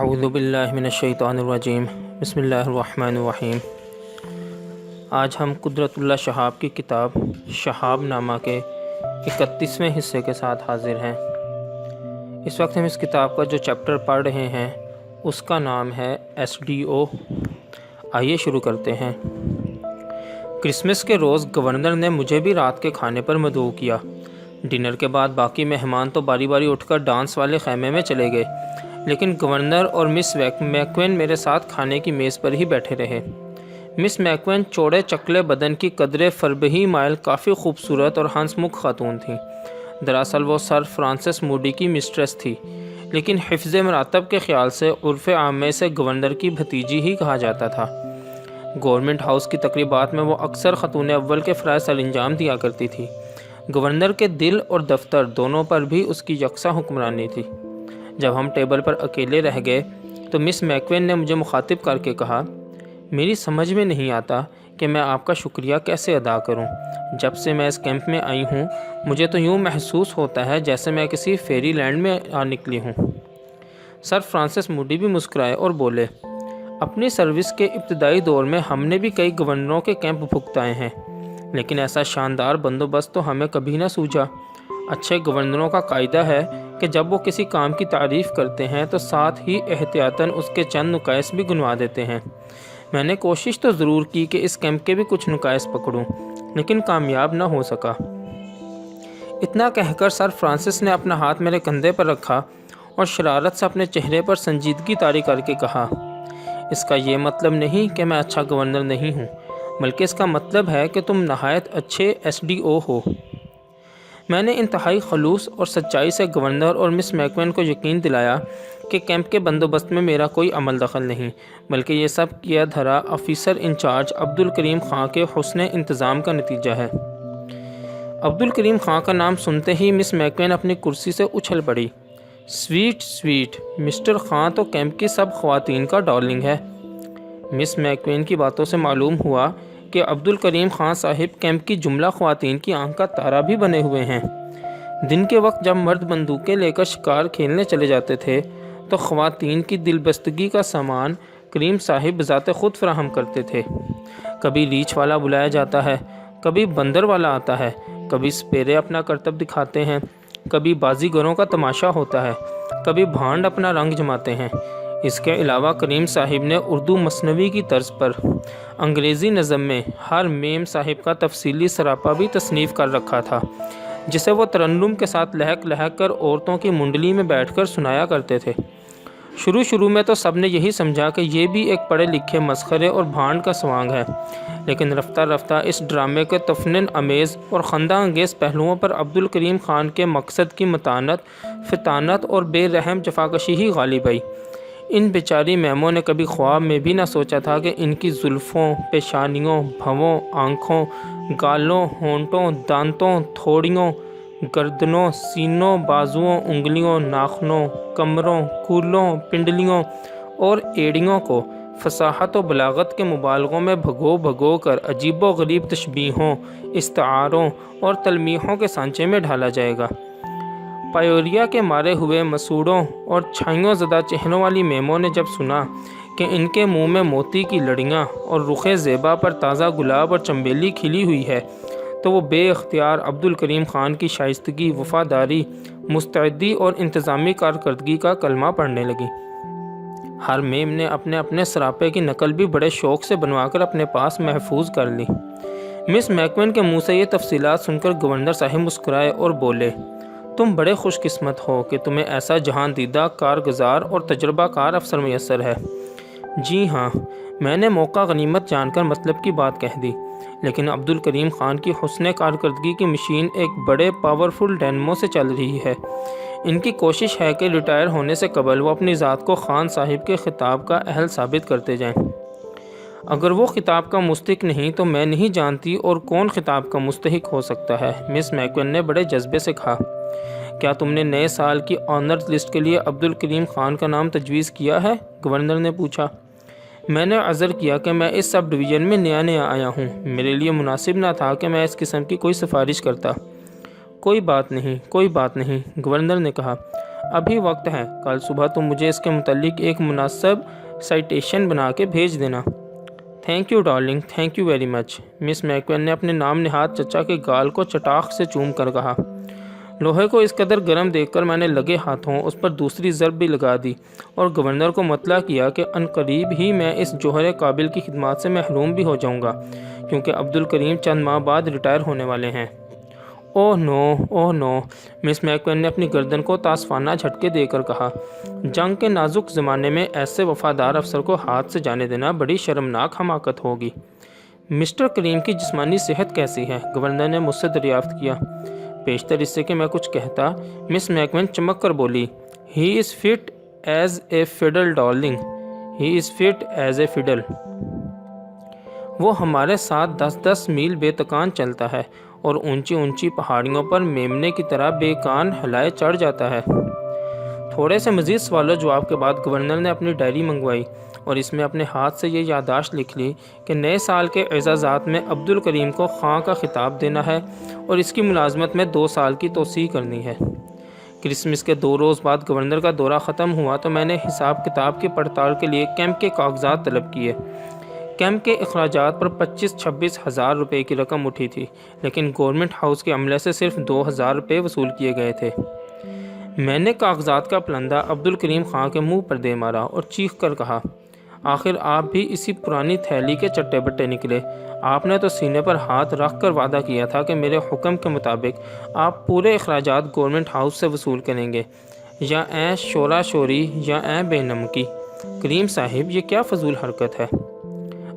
اعوذ باللہ من الشیطان الرجیم بسم اللہ الرحمن الرحیم۔ آج ہم قدرت اللہ شہاب کی کتاب شہاب نامہ کے 31ویں حصے کے ساتھ حاضر ہیں۔ اس وقت ہم اس کتاب کا جو چیپٹر پڑھ رہے ہیں اس کا نام ہے SDO۔ آئیے شروع کرتے ہیں۔ کرسمس کے روز گورنر نے مجھے بھی رات کے کھانے پر مدعو کیا۔ ڈنر کے بعد باقی مہمان تو باری باری اٹھ کر ڈانس والے خیمے میں چلے گئے، لیکن گورنر اور مس میکوین میرے ساتھ کھانے کی میز پر ہی بیٹھے رہے۔ مس میکوین چوڑے چکلے بدن کی قدرے فربہی مائل کافی خوبصورت اور ہنس مکھ خاتون تھیں۔ دراصل وہ سر فرانسس موڈی کی مسٹریس تھی، لیکن حفظ مراتب کے خیال سے عرف عام میں سے گورنر کی بھتیجی ہی کہا جاتا تھا۔ گورنمنٹ ہاؤس کی تقریبات میں وہ اکثر خاتون اول کے فرائض سر انجام دیا کرتی تھی۔ گورنر کے دل اور دفتر دونوں پر بھی اس کی یکساں حکمرانی تھی۔ جب ہم ٹیبل پر اکیلے رہ گئے تو مس میکوین نے مجھے مخاطب کر کے کہا، میری سمجھ میں نہیں آتا کہ میں آپ کا شکریہ کیسے ادا کروں۔ جب سے میں اس کیمپ میں آئی ہوں مجھے تو یوں محسوس ہوتا ہے جیسے میں کسی فیری لینڈ میں آ نکلی ہوں۔ سر فرانسس موڈی بھی مسکرائے اور بولے، اپنی سروس کے ابتدائی دور میں ہم نے بھی کئی گورنروں کے کیمپ بھگتائے ہیں، لیکن ایسا شاندار بندوبست تو ہمیں کبھی نہ سوجا۔ اچھے گورنروں کا قاعدہ ہے کہ جب وہ کسی کام کی تعریف کرتے ہیں تو ساتھ ہی احتیاطاً اس کے چند نقائص بھی گنوا دیتے ہیں۔ میں نے کوشش تو ضرور کی کہ اس کیمپ کے بھی کچھ نقائص پکڑوں، لیکن کامیاب نہ ہو سکا۔ اتنا کہہ کر سر فرانسس نے اپنا ہاتھ میرے کندھے پر رکھا اور شرارت سے اپنے چہرے پر سنجیدگی طاری کر کے کہا، اس کا یہ مطلب نہیں کہ میں اچھا گورنر نہیں ہوں، بلکہ اس کا مطلب ہے کہ تم نہایت اچھے SDO ہو۔ میں نے انتہائی خلوص اور سچائی سے گورنر اور مس میکوین کو یقین دلایا کہ کیمپ کے بندوبست میں میرا کوئی عمل دخل نہیں، بلکہ یہ سب کیا دھرا آفیسر انچارج عبدالکریم خان کے حسن انتظام کا نتیجہ ہے۔ عبدالکریم خان کا نام سنتے ہی مس میکوین اپنی کرسی سے اچھل پڑی۔ سویٹ مسٹر خان تو کیمپ کی سب خواتین کا ڈارلنگ ہے۔ مس میکوین کی باتوں سے معلوم ہوا کہ عبدالکریم خان صاحب کیمپ کی جملہ خواتین کی آنکھ کا تارا بھی بنے ہوئے ہیں۔ دن کے وقت جب مرد بندوقیں لے کر شکار کھیلنے چلے جاتے تھے تو خواتین کی دلبستگی کا سامان کریم صاحب بذات خود فراہم کرتے تھے۔ کبھی ریچھ والا بلایا جاتا ہے، کبھی بندر والا آتا ہے، کبھی سپیرے اپنا کرتب دکھاتے ہیں، کبھی بازیگروں کا تماشا ہوتا ہے، کبھی بھانڈ اپنا رنگ جماتے ہیں۔ اس کے علاوہ کریم صاحب نے اردو مثنوی کی طرز پر انگریزی نظم میں ہر میم صاحب کا تفصیلی سراپا بھی تصنیف کر رکھا تھا، جسے وہ ترنم کے ساتھ لہک لہک کر عورتوں کی منڈلی میں بیٹھ کر سنایا کرتے تھے۔ شروع میں تو سب نے یہی سمجھا کہ یہ بھی ایک پڑھے لکھے مسخرے اور بھانڈ کا سوانگ ہے، لیکن رفتہ رفتہ اس ڈرامے کے تفنن امیز اور خندہ انگیز پہلوؤں پر عبدالکریم خان کے مقصد کی متانت، فطانت اور بے رحم جفاکشی ہی غالب آئی۔ ان بیچاری میموں نے کبھی خواب میں بھی نہ سوچا تھا کہ ان کی زلفوں، پیشانیوں، بھووں، آنکھوں، گالوں، ہونٹوں، دانتوں، تھوڑیوں، گردنوں، سینوں، بازوؤں، انگلیوں، ناخنوں، کمروں، کولوں، پنڈلیوں اور ایڑیوں کو فصاحت و بلاغت کے مبالغوں میں بھگو کر عجیب و غریب تشبیہوں، استعاروں اور تلمیحوں کے سانچے میں ڈھالا جائے گا۔ پایوریا کے مارے ہوئے مسوڑوں اور چھائیوں زدہ چہروں والی میموں نے جب سنا کہ ان کے منہ میں موتی کی لڑیاں اور رخ زیبا پر تازہ گلاب اور چنبیلی کھلی ہوئی ہے تو وہ بے اختیار عبدالکریم خان کی شائستگی، وفاداری، مستعدی اور انتظامی کارکردگی کا کلمہ پڑھنے لگی۔ ہر میم نے اپنے اپنے سراپے کی نقل بھی بڑے شوق سے بنوا کر اپنے پاس محفوظ کر لی۔ مس میکوین کے منہ سے یہ تفصیلات سن کر گورنر صاحب مسکرائے اور بولے، تم بڑے خوش قسمت ہو کہ تمہیں ایسا جہان دیدہ، کارگزار اور تجربہ کار افسر میسر ہے۔ جی ہاں، میں نے موقع غنیمت جان کر مطلب کی بات کہہ دی، لیکن عبدالکریم خان کی حسن کارکردگی کی مشین ایک بڑے پاورفل ڈینمو سے چل رہی ہے۔ ان کی کوشش ہے کہ ریٹائر ہونے سے قبل وہ اپنی ذات کو خان صاحب کے خطاب کا اہل ثابت کرتے جائیں۔ اگر وہ خطاب کا مستحق نہیں تو میں نہیں جانتی اور کون خطاب کا مستحق ہو سکتا ہے۔ مس میکوین نے بڑے جذبے سے کہا، کیا تم نے نئے سال کی آنرز لسٹ کے لیے عبدالکریم خان کا نام تجویز کیا ہے؟ گورنر نے پوچھا۔ میں نے عذر کیا کہ میں اس سب ڈویژن میں نیا آیا ہوں، میرے لیے مناسب نہ تھا کہ میں اس قسم کی کوئی سفارش کرتا۔ کوئی بات نہیں، گورنر نے کہا، ابھی وقت ہے، کل صبح تم مجھے اس کے متعلق ایک مناسب سائٹیشن بنا کے بھیج دینا۔ Thank you darling, thank you very much, Miss McQueen نے اپنے نام نہاد چچا کے گال کو چٹاخ سے چوم کر کہا۔ لوہے کو اس قدر گرم دیکھ کر میں نے لگے ہاتھوں اس پر دوسری ضرب بھی لگا دی اور گورنر کو مطلع کیا کہ عنقریب ہی میں اس جوہر قابل کی خدمات سے محروم بھی ہو جاؤں گا، کیونکہ عبدالکریم چند ماہ بعد ریٹائر ہونے والے ہیں۔ اوہ نو، اوہ نو، مس میکوین نے اپنی گردن کو تاسفانہ جھٹکے دے کر کہا۔ جنگ کے نازک زمانے میں ایسے وفادار افسر کو ہاتھ سے جانے دینا بڑی شرمناک حماقت ہوگی۔ مسٹر کریم کی جسمانی صحت کیسی ہے؟ گورنر نے مجھ سے دریافت کیا۔ بیشتر اس سے کہ میں کچھ کہتا، مس میکوین چمک کر بولی، he is fit as a fiddle darling, he is fit as a fiddle. وہ ہمارے ساتھ 10-10 میل بے تکان چلتا ہے اور اونچی اونچی پہاڑیوں پر میمنے کی طرح بے کان ہلائے چڑھ جاتا ہے۔ تھوڑے سے مزید سوال و جواب کے بعد گورنر نے اپنی ڈائری منگوائی اور اس میں اپنے ہاتھ سے یہ یادداشت لکھ لی کہ نئے سال کے اعزازات میں عبدالکریم کو خاں کا خطاب دینا ہے اور اس کی ملازمت میں 2 سال کی توسیع کرنی ہے۔ کرسمس کے 2 روز بعد گورنر کا دورہ ختم ہوا تو میں نے حساب کتاب کی پڑتال کے لیے کیمپ کے کاغذات طلب کیے۔ کیمپ کے اخراجات پر 25-26 ہزار روپے کی رقم اٹھی تھی، لیکن گورنمنٹ ہاؤس کے عملے سے صرف 2,000 روپے وصول کیے گئے تھے۔ میں نے کاغذات کا پلندہ عبدالکریم خاں کے منہ پر دے مارا اور چیخ کر کہا، آخر آپ بھی اسی پرانی تھیلی کے چٹے بٹے نکلے۔ آپ نے تو سینے پر ہاتھ رکھ کر وعدہ کیا تھا کہ میرے حکم کے مطابق آپ پورے اخراجات گورنمنٹ ہاؤس سے وصول کریں گے۔ یا اے شورا شوری، یا اے بے نمکی، کریم صاحب یہ کیا فضول حرکت ہے؟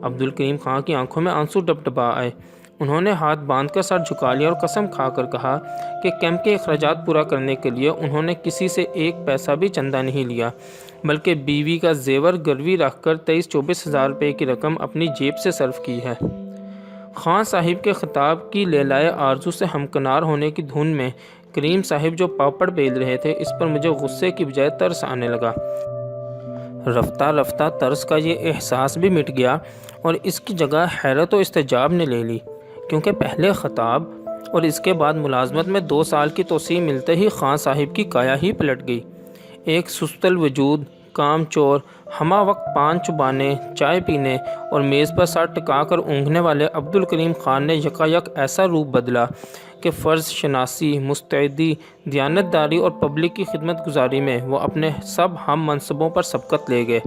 عبدالکریم خاں کی آنکھوں میں آنسو ڈبڈبا آئے۔ انہوں نے ہاتھ باندھ کر سر جھکا لیا اور قسم کھا کر کہا کہ کیمپ کے اخراجات پورا کرنے کے لیے انہوں نے کسی سے 1 پیسہ بھی چندہ نہیں لیا، بلکہ بیوی کا زیور گروی رکھ کر 23-24 ہزار روپے کی رقم اپنی جیب سے صرف کی ہے۔ خان صاحب کے خطاب کی لیلائے آرزو سے ہمکنار ہونے کی دھن میں کریم صاحب جو پاپڑ بیل رہے تھے، اس پر مجھے غصے کی بجائے ترس آنے لگا۔ رفتہ رفتہ ترس کا یہ احساس بھی مٹ گیا اور اس کی جگہ حیرت و استعجاب نے لے لی، کیونکہ پہلے خطاب اور اس کے بعد ملازمت میں 2 سال کی توسیع ملتے ہی خان صاحب کی کایا ہی پلٹ گئی۔ ایک سست الوجود، کام چور، ہمہ وقت پان چبانے، چائے پینے اور میز پر سر ٹکا کر اونگھنے والے عبدالکریم خان نے یکایک ایسا روپ بدلا کہ فرض شناسی، مستعدی، دیانتداری اور پبلک کی خدمت گزاری میں وہ اپنے سب ہم منصبوں پر سبقت لے گئے۔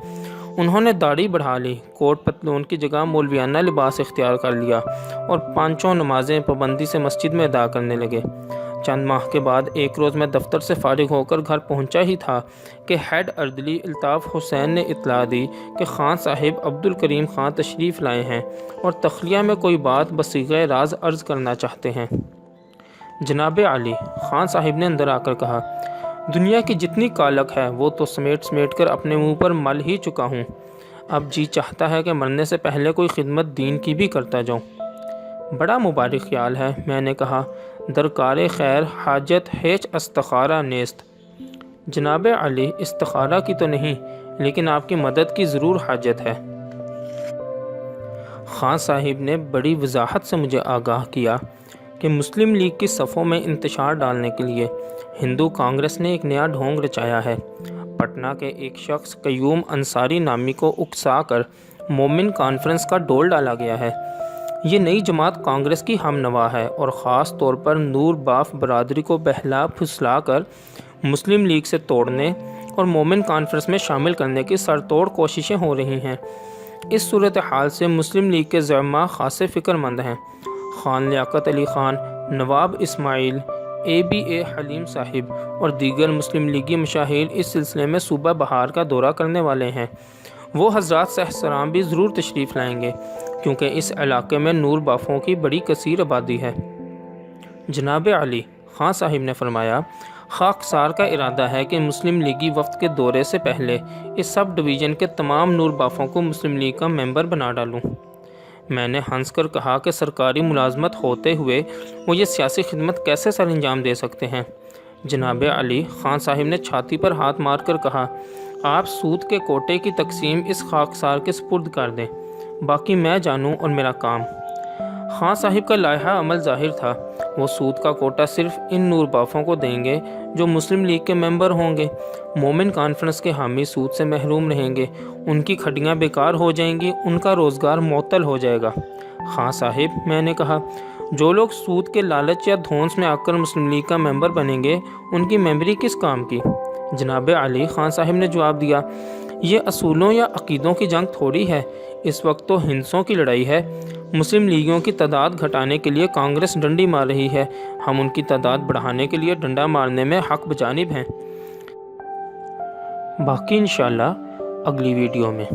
انہوں نے داڑھی بڑھا لی، کوٹ پتلون کی جگہ مولویانہ لباس اختیار کر لیا اور 5 نمازیں پابندی سے مسجد میں ادا کرنے لگے۔ چند ماہ کے بعد ایک روز میں دفتر سے فارغ ہو کر گھر پہنچا ہی تھا کہ ہیڈ اردلی الطاف حسین نے اطلاع دی کہ خان صاحب عبدالکریم خان تشریف لائے ہیں اور تخلیہ میں کوئی بات بصیغہ راز عرض کرنا چاہتے ہیں۔ جناب عالی، خان صاحب نے اندر آ کر کہا، دنیا کی جتنی کالک ہے وہ تو سمیٹ کر اپنے منہ پر مل ہی چکا ہوں۔ اب جی چاہتا ہے کہ مرنے سے پہلے کوئی خدمت دین کی بھی کرتا جاؤں۔ بڑا مبارک خیال ہے، میں نے کہا، درکار خیر حاجت ہیچ استخارہ نیست۔ جناب علی، استخارہ کی تو نہیں، لیکن آپ کی مدد کی ضرور حاجت ہے۔ خان صاحب نے بڑی وضاحت سے مجھے آگاہ کیا کہ مسلم لیگ کی صفوں میں انتشار ڈالنے کے لیے ہندو کانگریس نے ایک نیا ڈھونگ رچایا ہے۔ پٹنہ کے ایک شخص قیوم انصاری نامی کو اکسا کر مومن کانفرنس کا ڈول ڈالا گیا ہے۔ یہ نئی جماعت کانگریس کی ہم نوا ہے اور خاص طور پر نور باف برادری کو بہلا پھسلا کر مسلم لیگ سے توڑنے اور مومن کانفرنس میں شامل کرنے کی سرتوڑ کوششیں ہو رہی ہیں۔ اس صورتحال سے مسلم لیگ کے زعماء خاصے فکر مند ہیں۔ خان لیاقت علی خان، نواب اسماعیل، ABA حلیم صاحب اور دیگر مسلم لیگی مشاہیر اس سلسلے میں صوبہ بہار کا دورہ کرنے والے ہیں۔ وہ حضرات سہسرام بھی ضرور تشریف لائیں گے، کیونکہ اس علاقے میں نور بافوں کی بڑی کثیر آبادی ہے۔ جناب علی، خان صاحب نے فرمایا، خاکسار کا ارادہ ہے کہ مسلم لیگی وفد کے دورے سے پہلے اس سب ڈویژن کے تمام نور بافوں کو مسلم لیگ کا ممبر بنا ڈالوں۔ میں نے ہنس کر کہا کہ سرکاری ملازمت ہوتے ہوئے وہ یہ سیاسی خدمت کیسے سر انجام دے سکتے ہیں؟ جناب علی، خان صاحب نے چھاتی پر ہاتھ مار کر کہا، آپ سود کے کوٹے کی تقسیم اس خاکسار کے سپرد کر دیں، باقی میں جانوں اور میرا کام۔ خان صاحب کا لائحہ عمل ظاہر تھا، وہ سود کا کوٹا صرف ان نور بافوں کو دیں گے جو مسلم لیگ کے ممبر ہوں گے۔ مومن کانفرنس کے حامی سود سے محروم رہیں گے، ان کی کھٹیاں بیکار ہو جائیں گی، ان کا روزگار معطل ہو جائے گا۔ خان صاحب، میں نے کہا، جو لوگ سود کے لالچ یا دھونس میں آ کر مسلم لیگ کا ممبر بنیں گے، ان کی ممبری کس کام کی؟ جناب علی، خان صاحب نے جواب دیا، یہ اصولوں یا عقیدوں کی جنگ تھوڑی ہے، اس وقت تو ہندسوں کی لڑائی ہے۔ مسلم لیگیوں کی تعداد گھٹانے کے لیے کانگریس ڈنڈی مار رہی ہے، ہم ان کی تعداد بڑھانے کے لیے ڈنڈا مارنے میں حق بجانب ہیں۔ باقی انشاءاللہ اگلی ویڈیو میں۔